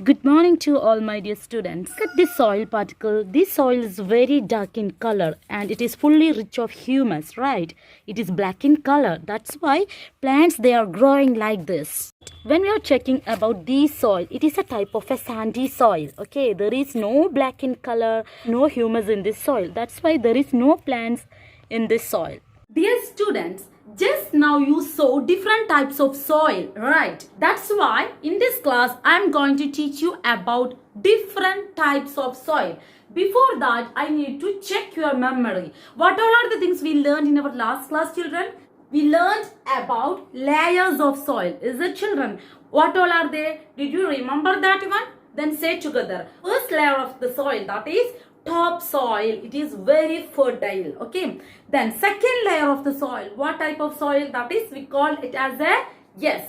Good morning to all my dear students. Look at this soil particle. This soil is very dark in color and it is fully rich of humus, right? It is black in color. That's why plants they are growing like this. When we are checking about this soil, it is a type of a sandy soil. Okay, there is no black in color, no humus in this soil. That's why there is no plants in this soil. Dear students, just now you saw different types of soil, right? That's why in this class I am going to teach you about different types of soil. Before that, I need to check your memory. What all are the things we learned in our last class, children? We learned about layers of soil. Is it, children? What all are they? Did you remember that one? Then say together. First layer of the soil, that is topsoil. It is very fertile. Okay. Then second layer of the soil. What type of soil? That is, we call it as a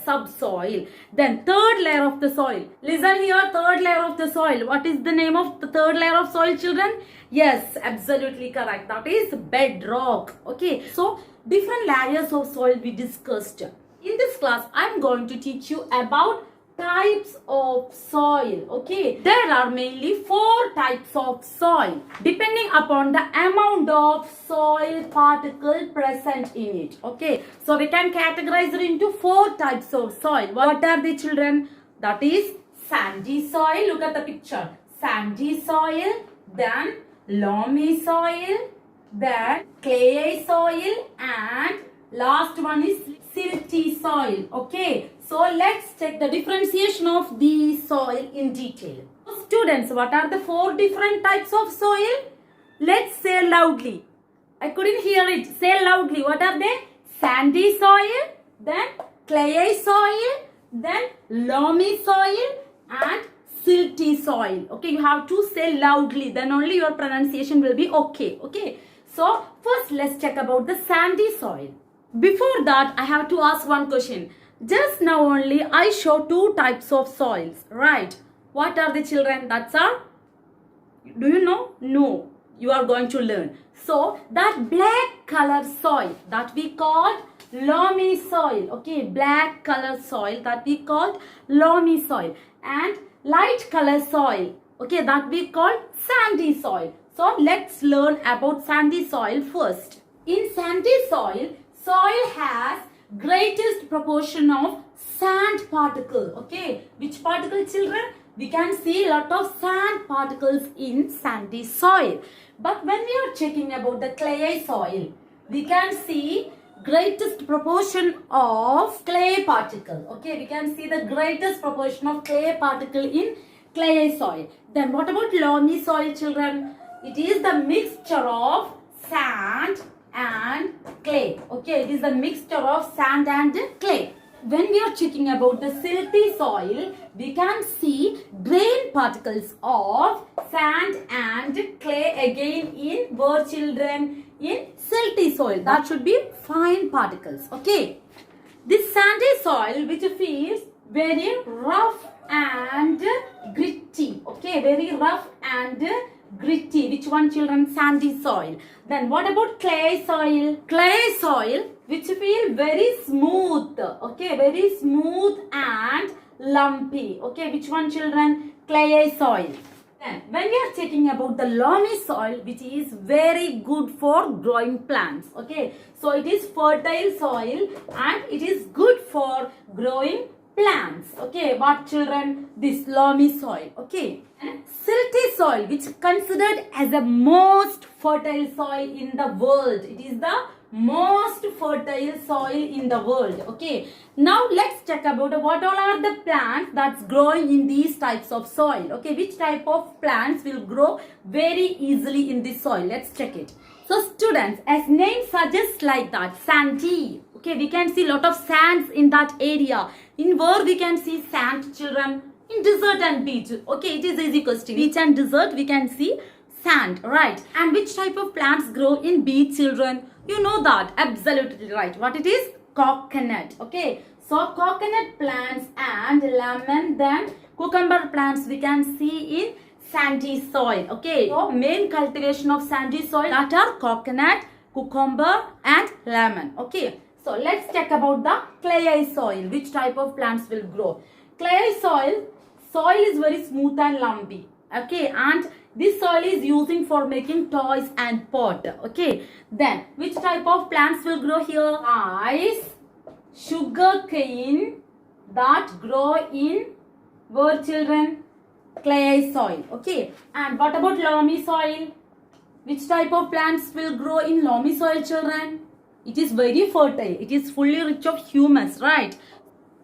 subsoil. Then third layer of the soil. Listen here, third layer of the soil. What is the name of the third layer of soil, children? Yes, absolutely correct. That is bedrock. Okay. So different layers of soil we discussed. In this class, I am going to teach you about types of soil. Okay, there are mainly 4 types of soil depending upon the amount of soil particle present in it. Okay, so we can categorize it into 4 types of soil. What are the, children? That is sandy soil. Look at the picture. Sandy soil, then loamy soil, then clayey soil, and last one is silty soil. Okay, so let's check the differentiation of the soil in detail. Students, what are the 4 different types of soil? Let's say loudly. I couldn't hear it. Say loudly. What are they? Sandy soil, then clayey soil, then loamy soil, and silty soil. Okay, you have to say loudly. Then only your pronunciation will be okay. Okay. So first let's check about the sandy soil. Before that, I have to ask one question. Just now only I show 2 types of soils, right? What are the, children? That's all. Do you know? No. You are going to learn. So that black color soil that we called loamy soil. Okay, black color soil that we called loamy soil, and light color soil. Okay, that we called sandy soil. So let's learn about sandy soil first. In sandy soil, soil has greatest proportion of sand particle. Okay, which particle, children? We can see a lot of sand particles in sandy soil. But when we are checking about the clayey soil, we can see greatest proportion of clay particle. Okay, we can see the greatest proportion of clay particle in clayey soil. Then what about loamy soil, children? It is the mixture of sand and clay. Okay, it is a mixture of sand and clay. When we are checking about the silty soil, we can see grain particles of sand and clay again in where, children? In silty soil. That should be fine particles. Okay. This sandy soil which feels very rough and gritty. Okay, very rough and gritty. Which one, children? Sandy soil. Then what about clay soil? Clay soil which feel very smooth. Okay, very smooth and lumpy. Okay, which one, children? Clayey soil. Then when we are checking about the loamy soil, which is very good for growing plants. Okay, so it is fertile soil and it is good for growing plants. Okay, what, children? This loamy soil. Okay, and silty soil, which considered as the most fertile soil in the world. It is the most fertile soil in the world. Okay, now let's check about what all are the plants that's growing in these types of soil. Okay, which type of plants will grow very easily in this soil? Let's check it. So students, as name suggests like that, sandy. Okay, we can see a lot of sands in that area. In where we can see sand, children? In desert and beach. Okay, it is easy question. Beach and desert we can see sand, right? And which type of plants grow in beach, children? You know that. Absolutely right. What it is? Coconut. Okay, so coconut plants and lemon, then cucumber plants we can see in sandy soil. Okay, so main cultivation of sandy soil that are coconut, cucumber and lemon. Okay, so let's check about the clayey soil. Which type of plants will grow? Clayey soil soil is very smooth and lumpy. Okay, and this soil is using for making toys and pot. Okay, then which type of plants will grow here? Rice, sugar cane that grow in where, children? Clay soil. Okay, and what about loamy soil? Which type of plants will grow in loamy soil, children? It is very fertile. It is fully rich of humus, right?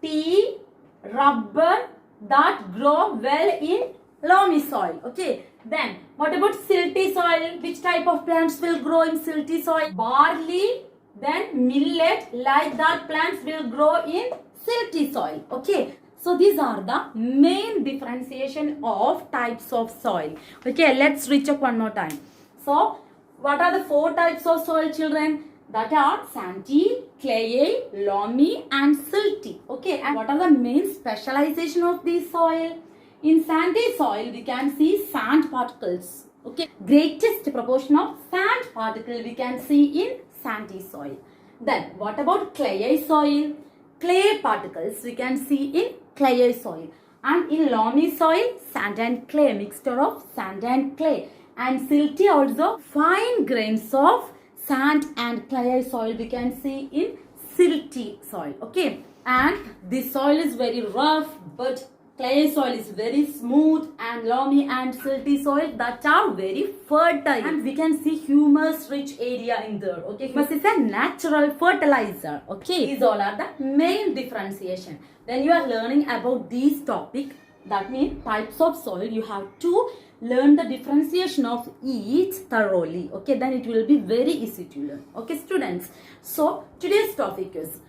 Tea, rubber that grow well in loamy soil. Okay, then what about silty soil? Which type of plants will grow in silty soil? Barley, then millet, like that plants will grow in silty soil. Okay, so these are the main differentiation of types of soil. Okay, let's recheck one more time. So what are the 4 types of soil, children? That are sandy, clayey, loamy and silty. Okay, and what are the main specialization of this soil? In sandy soil, we can see sand particles. Okay, greatest proportion of sand particle we can see in sandy soil. Then, what about clayey soil? Clay particles we can see in clayey soil. And in loamy soil, sand and clay, mixture of sand and clay. And silty also, fine grains of sand and clayey soil we can see in silty soil. Okay, and this soil is very rough, but clay soil is very smooth, and loamy and silty soil that are very fertile, and we can see humus rich area in there. Okay, humus is a natural fertilizer. Okay, these all are the main differentiation. When you are learning about these topic, that means types of soil, you have to learn the differentiation of each thoroughly. Okay, then it will be very easy to learn. Okay, students, so today's topic is,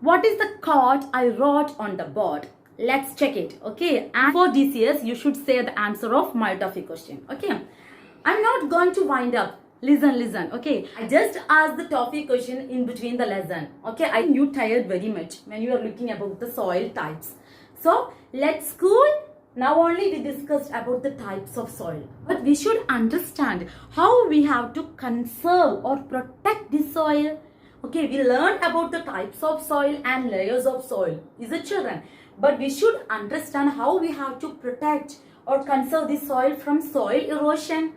what is the chord I wrote on the board? Let's check it. Okay, and for this years you should say the answer of my topic question. Okay, I'm not going to wind up. Listen. Okay, I just asked the topic question in between the lesson. Okay, I knew tired very much when you are looking about the soil types. So let's cool. Now only we discussed about the types of soil, but we should understand how we have to conserve or protect the soil. Okay, we learned about the types of soil and layers of soil, is it, children? But we should understand how we have to protect or conserve the soil from soil erosion.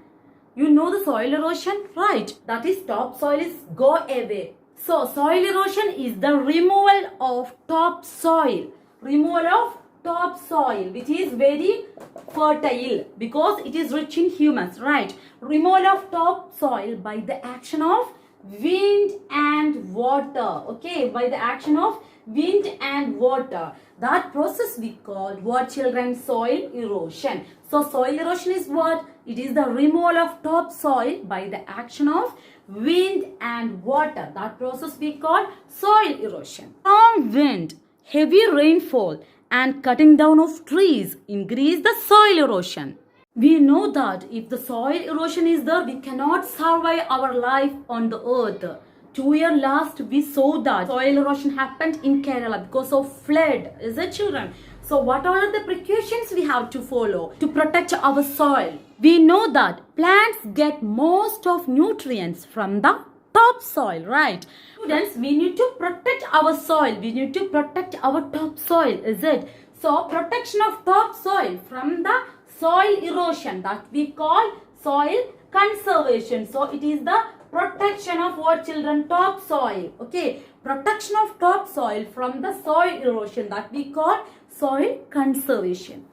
You know the soil erosion, right? That is, topsoil is go away. So soil erosion is the removal of topsoil. Removal of topsoil, which is very fertile because it is rich in humus, right? Removal of topsoil by the action of wind and water. Okay, by the action of wind and water. That process we call what, children? Soil erosion. So soil erosion is what? It is the removal of topsoil by the action of wind and water. That process we call soil erosion. Strong wind, heavy rainfall and cutting down of trees increase the soil erosion. We know that if the soil erosion is there, we cannot survive our life on the earth. 2 years last, we saw that soil erosion happened in Kerala because of flood. Is it, children? So what are the precautions we have to follow to protect our soil? We know that plants get most of nutrients from the topsoil, right? Students, we need to protect our soil. We need to protect our topsoil, is it? So protection of topsoil from the soil erosion, that we call soil conservation. So it is the protection of what, children? Topsoil. Okay, protection of topsoil from the soil erosion, that we call soil conservation.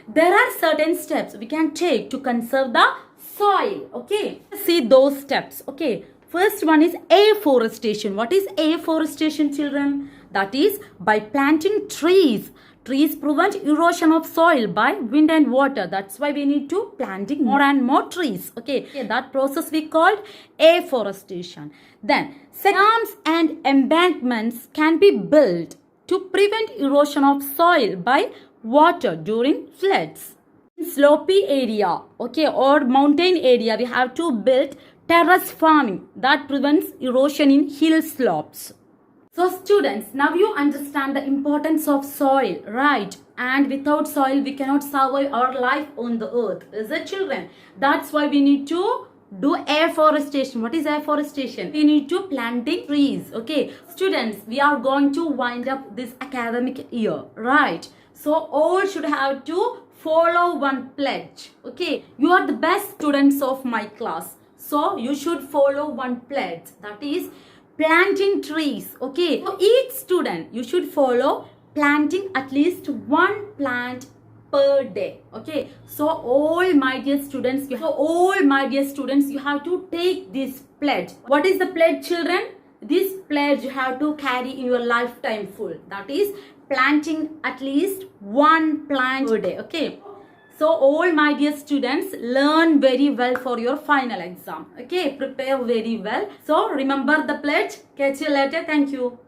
There are certain steps we can take to conserve the soil. Okay, see those steps. Okay, first one is afforestation. What is afforestation, children? That is by planting trees. Trees prevent erosion of soil by wind and water. That's why we need to planting more and more trees. Okay, that process we called afforestation. Then dams and embankments can be built to prevent erosion of soil by water during floods. In slopy area, okay, or mountain area, we have to build terrace farming that prevents erosion in hill slopes. So students, now you understand the importance of soil, right? And without soil, we cannot survive our life on the earth. Is it, children? That's why we need to do afforestation. What is afforestation? We need to planting trees. Okay, students, we are going to wind up this academic year, right? So all should have to follow one pledge. Okay, you are the best students of my class, so you should follow one pledge, that is planting trees. Okay, so each student you should follow planting at least one plant per day. Okay, so all my dear students, you have to take this pledge. What is the pledge, children? This pledge you have to carry in your lifetime full, that is planting at least one plant per day. Okay, so all my dear students, learn very well for your final exam. Okay, prepare very well. So remember the pledge. Catch you later. Thank you.